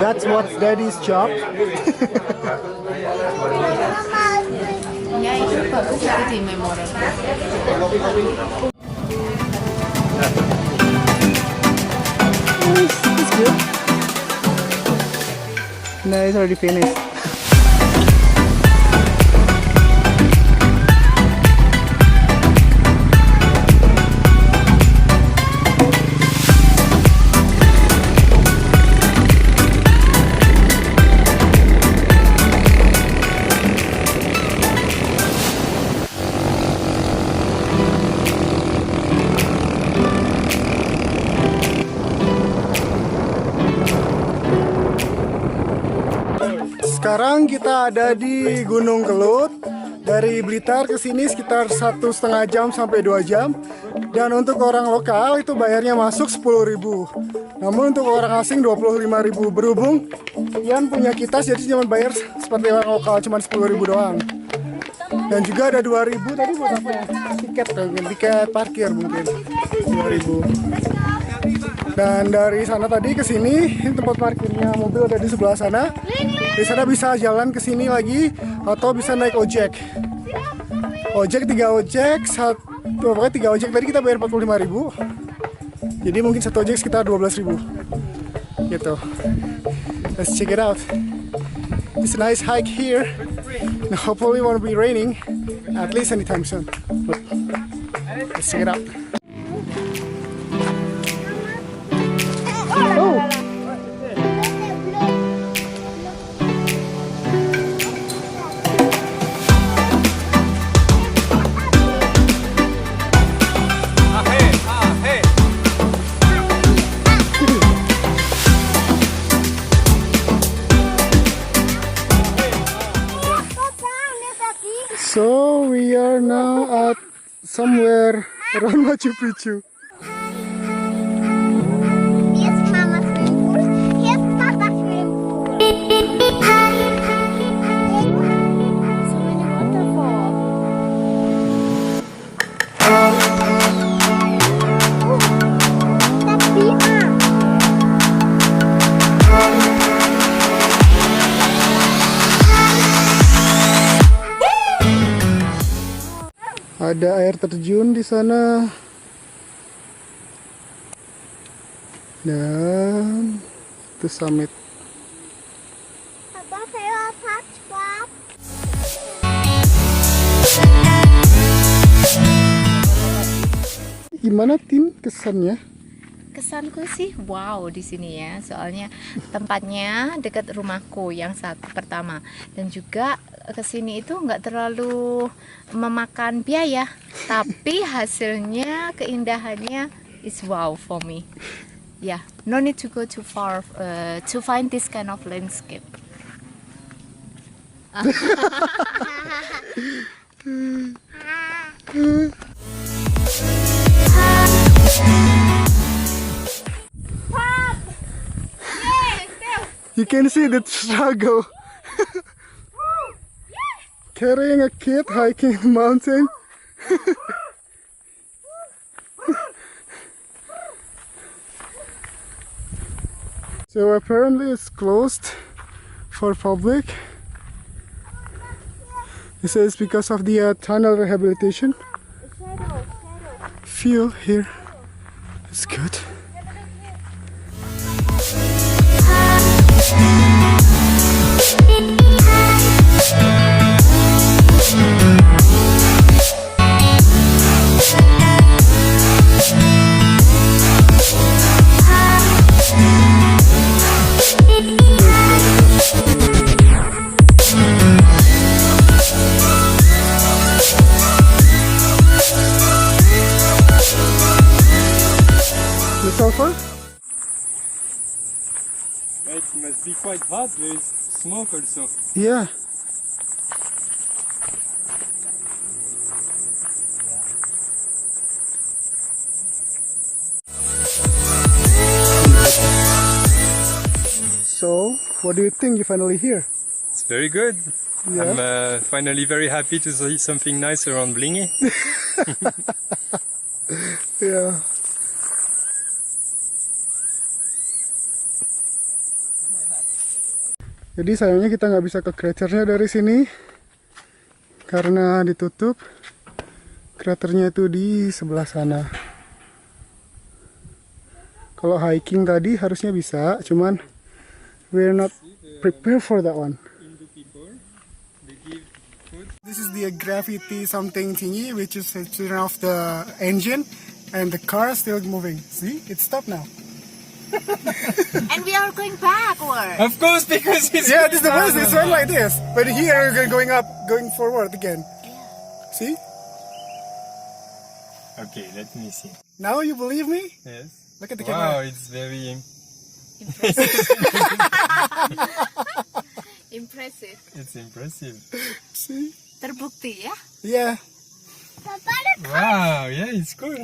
That's what's Daddy's job. Ya, itu bagus itu di memori. It's good. No, it's already finished. Sekarang kita ada di Gunung Kelut. Dari Blitar ke sini sekitar 1,5 jam sampai 2 jam. Dan untuk orang lokal itu bayarnya masuk 10.000. Namun untuk orang asing 25.000. Berhubung Ian punya kitas jadi cuma bayar seperti orang lokal cuma 10.000 doang. Dan juga ada 2.000 tadi buat apa ya? Tiket parkir mungkin 2.000. Dan dari sana tadi ke sini tempat parkirnya mobil ada di sebelah sana. Di sana bisa jalan ke sini lagi atau bisa naik ojek. Ojek 3 ojek, pokoknya 3 ojek tadi kita bayar 45.000. Jadi mungkin satu ojek sekitar 12.000. Gitu. Let's check it out. It's a nice hike here. And hopefully it won't be raining at least anytime soon. But let's check it out. So we are now at somewhere around Machu Picchu. Hier ist Mama Schwimmkurs, hier ist Papa Schwimmkurs. So many waterfalls. That's Bima. Ada air terjun di sana. Dan itu summit. Papa saya Patchpop. Gimana Tin kesannya? Kesanku sih wow di sini ya, soalnya tempatnya dekat rumahku yang pertama, dan juga kesini itu nggak terlalu memakan biaya, tapi hasilnya keindahannya is wow for me. Yeah, no need to go too far to find this kind of landscape. You can see the struggle. Carrying a kid hiking the mountain. So apparently it's closed for public. It says because of the tunnel rehabilitation. Feel here. It's good. It must be quite hot. There is smoke also. Yeah. So, what do you think? You finally here? It's very good. Yeah. I'm finally very happy to see something nice around Blingy. Yeah. Jadi sayangnya kita nggak bisa ke kraternya dari sini karena ditutup. Kraternya itu di sebelah sana. Kalau hiking tadi harusnya bisa, cuman we're not prepared for that one. This is the gravity something thingy, which is turn off the engine, and the car is still moving. See, it stopped now. And we are going backward. Of course, because it's Yeah, this is the worst. It's went like this, but here we're going up, going forward again. See? Okay, let me see. Now you believe me? Yes. Look at the Wow, camera. it's very Impressive. it's impressive. See? Terbukti ya. Yeah. Papa, look. Wow, yeah, it's cool.